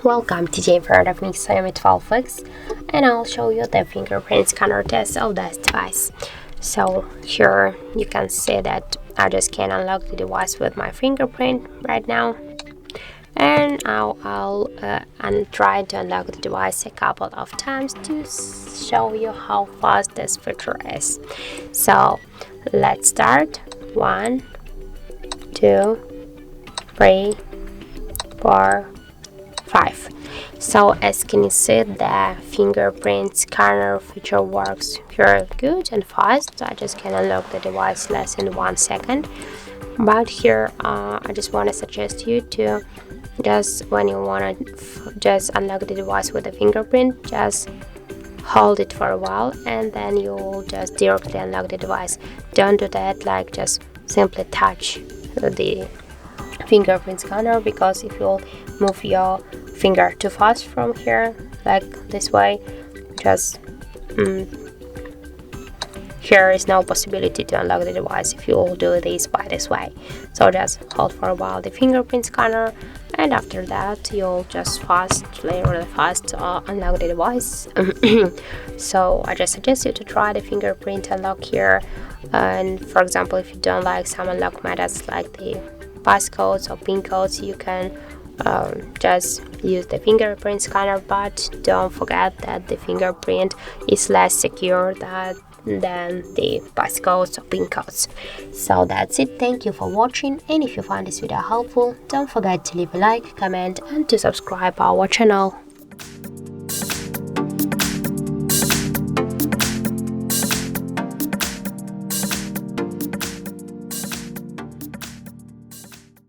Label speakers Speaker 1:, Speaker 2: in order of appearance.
Speaker 1: Welcome, today in front of me XIAOMI 12X, and I'll show you the fingerprint scanner test of this device. So here you can see that I just can unlock the device with my fingerprint right now, and I'll try to unlock the device a couple of times to show you how fast this feature is. So let's start. 1, 2, 3, 4, 5. So as can you see, the fingerprint scanner feature works very good and fast. I just can unlock the device less than 1 second. But here I just want to suggest you to just, when you want to just unlock the device with the fingerprint, just hold it for a while and then you'll just directly unlock the device. Don't do that, like just simply touch the fingerprint scanner, because if you move your finger too fast from here, like this way, just here is no possibility to unlock the device if you do this by this way. So just hold for a while the fingerprint scanner, and after that you'll just really fast unlock the device. So I just suggest you to try the fingerprint unlock here. And for example, if you don't like some unlock methods like the passcodes or pin codes, you can just use the fingerprint scanner, but don't forget that the fingerprint is less secure than the passcodes or pin codes. So that's it. Thank you for watching, and if you find this video helpful, don't forget to leave a like, comment and to subscribe our channel.